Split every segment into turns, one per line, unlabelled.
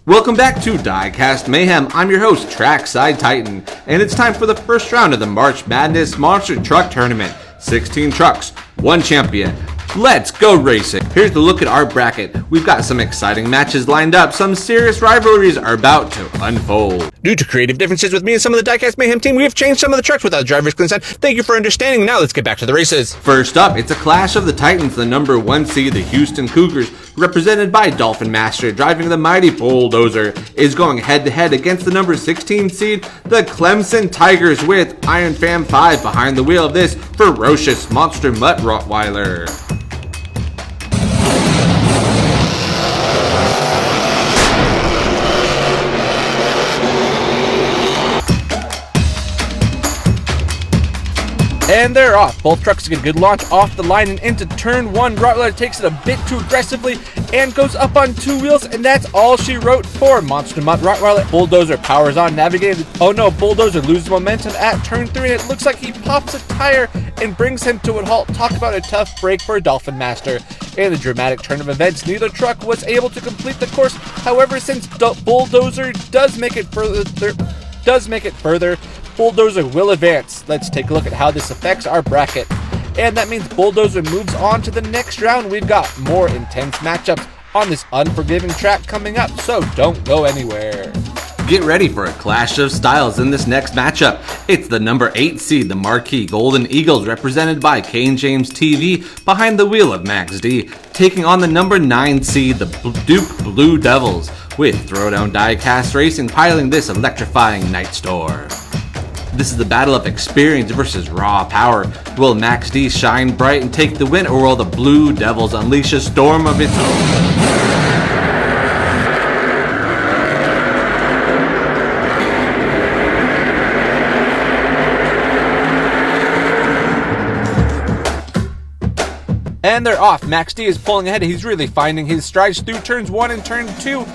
Welcome back to Diecast Mayhem. I'm your host, Trackside Titan, and it's time for the first round of the Marchmadness Monster Truck Tournament. 16 trucks, 1 champion. Let's go racing. Here's the look at our bracket. We've got some exciting matches lined up. Some serious rivalries are about to unfold. Due to creative differences with me and some of the Diecast Mayhem team, we have changed some of the trucks without the driver's consent. Thank you for understanding. Now let's get back to the races. First up, it's a clash of the Titans. The number 1 seed, the Houston Cougars, represented by Dolphin Master, driving the mighty Bulldozer, is going head-to-head against the number 16 seed, the Clemson Tigers, with Iron Fam 5 behind the wheel of this ferocious monster mutt Rottweiler. And they're off. Both trucks get a good launch off the line and into turn 1. Rottweiler takes it a bit too aggressively and goes up on 2 wheels, and that's all she wrote for Monster Mutt Rottweiler. Bulldozer powers on, navigating. Oh no, Bulldozer loses momentum at turn 3, and it looks like he pops a tire and brings him to a halt. Talk about a tough break for Dolphin Master. In a dramatic turn of events, neither truck was able to complete the course. However, since Bulldozer does make it further, Bulldozer will advance. Let's take a look at how this affects our bracket. And that means Bulldozer moves on to the next round. We've got more intense matchups on this unforgiving track coming up, so don't go anywhere. Get ready for a clash of styles in this next matchup. It's the number 8 seed, the marquee Golden Eagles, represented by Kane James TV, behind the wheel of Max D, taking on the number 9 seed, the Duke Blue Devils, with Throwdown Diecast Racing piloting this electrifying Night Storm. This is the battle of experience versus raw power. Will Max D shine bright and take the win, or will the Blue Devils unleash a storm of its own? And they're off. Max D is pulling ahead. He's really finding his strides through turns 1 and turn 2.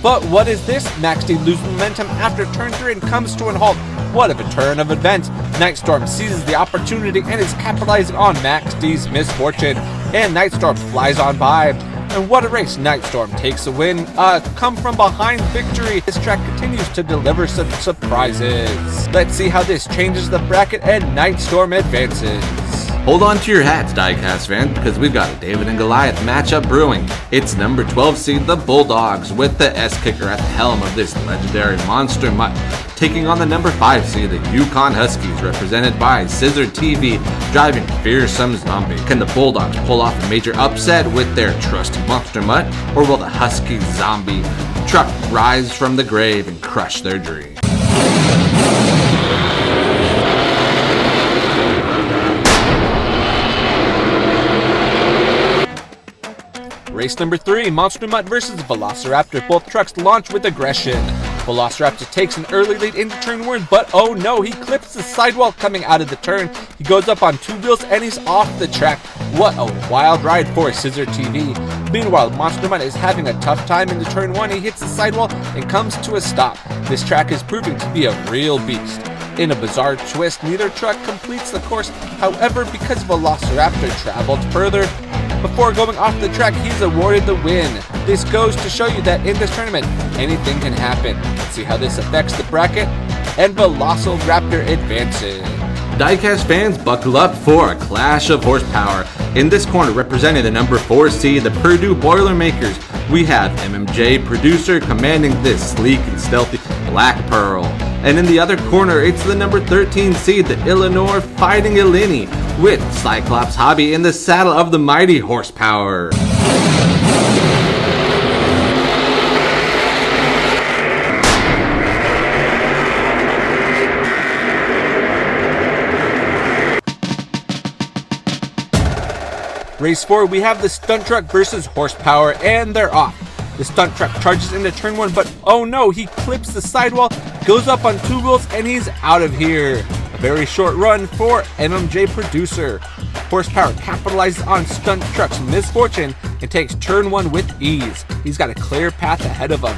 But what is this? Max D loses momentum after turn 3 and comes to a halt. What a turn of events. Nightstorm seizes the opportunity and is capitalizing on Max D's misfortune. And Nightstorm flies on by. And what a race. Nightstorm takes a win. Come from behind victory. This track continues to deliver some surprises. Let's see how this changes the bracket, and Nightstorm advances. Hold on to your hats, Diecast fans, because we've got a David and Goliath matchup brewing. It's number 12 seed, the Bulldogs, with the S-Kicker at the helm of this legendary monster mutt, taking on the number 5 seed, the Uconn Huskies, represented by Scissor TV, driving fearsome zombie. Can the Bulldogs pull off a major upset with their trusty monster mutt, or will the Husky zombie truck rise from the grave and crush their dream? Race number 3, Monster Mutt versus Velociraptor. Both trucks launch with aggression. Velociraptor takes an early lead into turn 1, but oh no, he clips the sidewall coming out of the turn. He goes up on 2 wheels and he's off the track. What a wild ride for Scissor TV. Meanwhile, Monster Mutt is having a tough time into turn 1. He hits the sidewall and comes to a stop. This track is proving to be a real beast. In a bizarre twist, neither truck completes the course. However, because Velociraptor traveled further, before going off the track, he's awarded the win. This goes to show you that in this tournament, anything can happen. Let's see how this affects the bracket, and Velociraptor advances. Diecast fans, buckle up for a clash of horsepower. In this corner, representing the number 4 seed, the Purdue Boilermakers, we have MMJ Producer commanding this sleek and stealthy Black Pearl. And in the other corner, it's the number 13 seed, the Illinois Fighting Illini, with Cyclops Hobby in the saddle of the mighty horsepower. Race 4, we have the Stunt Truck versus Horsepower, and they're off. The Stunt Truck charges into turn 1, but oh no, he clips the sidewall, goes up on 2 wheels, and he's out of here. A very short run for MMJ Producer. Horsepower capitalizes on Stunt Truck's misfortune and takes turn 1 with ease. He's got a clear path ahead of him.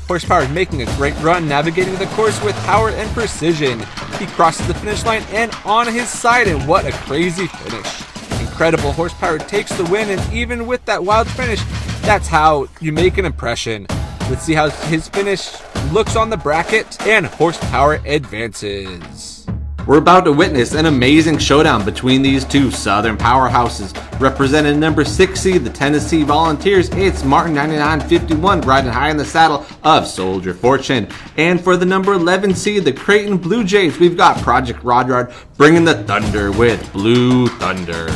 Horsepower is making a great run, navigating the course with power and precision. He crosses the finish line and on his side, and what a crazy finish. Incredible. Horsepower takes the win, and even with that wild finish, that's how you make an impression. Let's see how his finish looks on the bracket, and horsepower advances.
We're about to witness an amazing showdown between these two Southern powerhouses. Representing number 6 seed, the Tennessee Volunteers, it's Martin 9951 riding high in the saddle of Soldier Fortune. And for the number 11 seed, the Creighton Bluejays, we've got Project Rodrod bringing the thunder with Blue Thunder.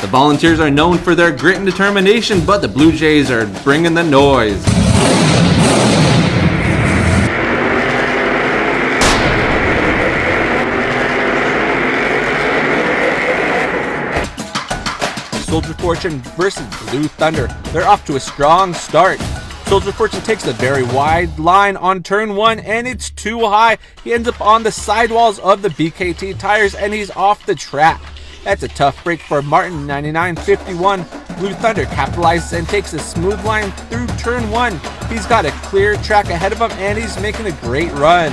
The Volunteers are known for their grit and determination, but the Bluejays are bringing the noise.
Soldier Fortune versus Blue Thunder. They're off to a strong start. Soldier Fortune takes a very wide line on turn 1, and it's too high. He ends up on the sidewalls of the BKT tires, and he's off the track. That's a tough break for Martin 9951. Blue Thunder capitalizes and takes a smooth line through turn 1. He's got a clear track ahead of him, and he's making a great run.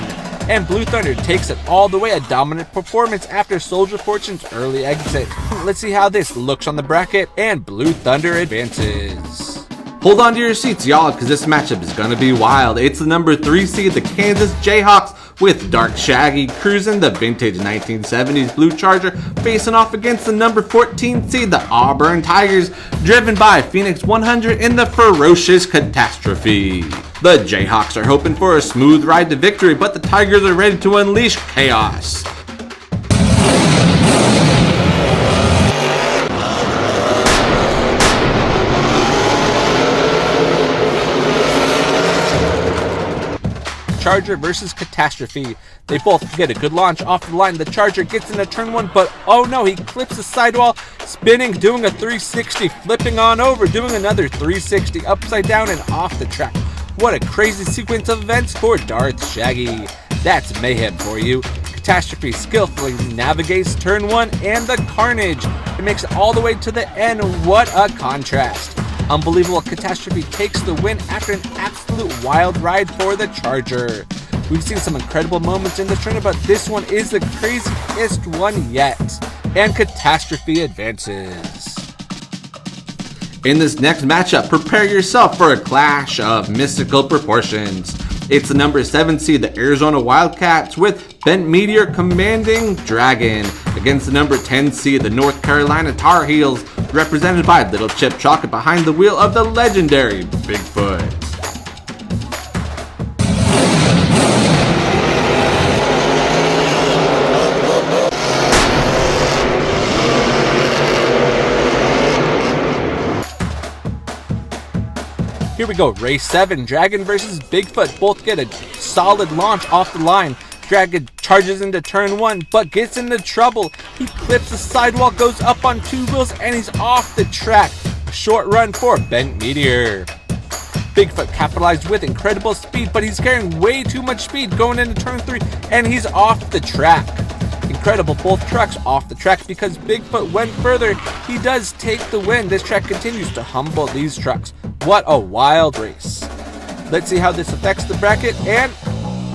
And Blue Thunder takes it all the way, a dominant performance after Soldier Fortune's early exit. Let's see how this looks on the bracket, and Blue Thunder advances.
Hold on to your seats, y'all, because this matchup is going to be wild. It's the number 3 seed, the Kansas Jayhawks, with Dark Shaggy cruising the vintage 1970s Blue Charger, facing off against the number 14 seed, the Auburn Tigers, driven by Phoenix 100 in the ferocious Catastrophe. The Jayhawks are hoping for a smooth ride to victory, but the Tigers are ready to unleash chaos.
Charger versus Catastrophe. They both get a good launch off the line. The Charger gets into turn 1, but oh no, he clips the sidewall, spinning, doing a 360, flipping on over, doing another 360, upside down and off the track. What a crazy sequence of events for Darth Shaggy. That's mayhem for you. Catastrophe skillfully navigates turn 1 and the carnage. It makes it all the way to the end. What a contrast. Unbelievable Catastrophe takes the win after an absolute wild ride for the Charger. We've seen some incredible moments in this tournament, but this one is the craziest one yet. And Catastrophe advances.
In this next matchup, prepare yourself for a clash of mystical proportions. It's the number 7 seed, the Arizona Wildcats, with Bent Meteor commanding Dragon, against the number 10 seed, the North Carolina Tar Heels, represented by Little Chip Chocolate behind the wheel of the legendary Bigfoot.
Here we go, race 7, Dragon versus Bigfoot. Both get a solid launch off the line. Dragon charges into turn 1, but gets into trouble. He clips the sidewall, goes up on 2 wheels, and he's off the track. Short run for Bent Meteor. Bigfoot capitalized with incredible speed, but he's carrying way too much speed going into turn 3, and he's off the track. Incredible, both trucks off the track because Bigfoot went further. He does take the win. This track continues to humble these trucks. What a wild race. Let's see how this affects the bracket, and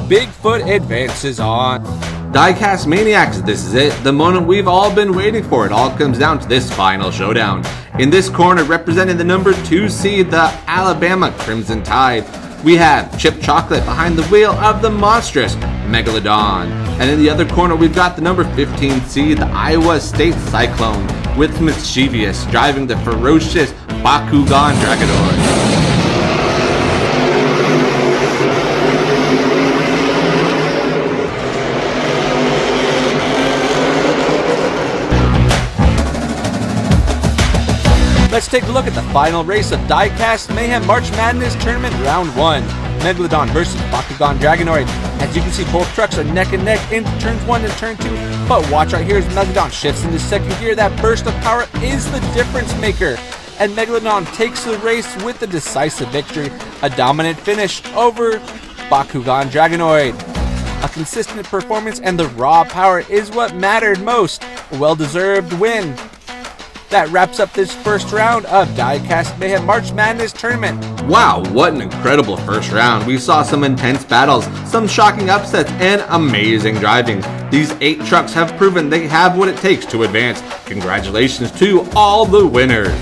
Bigfoot advances on.
Diecast Maniacs, this is it, the moment we've all been waiting for. It all comes down to this final showdown. In this corner, representing the number 2 seed, the Alabama Crimson Tide, we have Chip Chocolate behind the wheel of the monstrous Megalodon. And in the other corner, we've got the number 15 seed, the Iowa State Cyclone, with Mischievous driving the ferocious Bakugan Dragonoid.
Let's take a look at the final race of Diecast Mayhem March Madness Tournament Round 1. Megalodon versus Bakugan Dragonoid. As you can see, both trucks are neck and neck into turns 1 and turn 2. But watch out here as Megalodon shifts into second gear. That burst of power is the difference maker. And Megalodon takes the race with the decisive victory. A dominant finish over Bakugan Dragonoid. A consistent performance and the raw power is what mattered most. A well-deserved win. That wraps up this first round of Diecast Mayhem March Madness Tournament.
Wow, what an incredible first round. We saw some intense battles, some shocking upsets, and amazing driving. These 8 trucks have proven they have what it takes to advance. Congratulations to all the winners.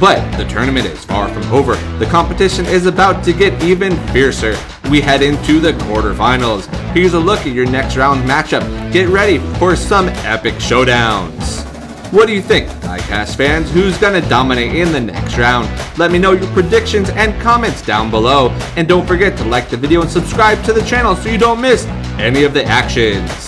But the tournament is far from over. The competition is about to get even fiercer. We head into the quarterfinals. Here's a look at your next round matchup. Get ready for some epic showdowns. What do you think, Diecast fans? Who's gonna dominate in the next round? Let me know your predictions and comments down below. And don't forget to like the video and subscribe to the channel so you don't miss any of the actions.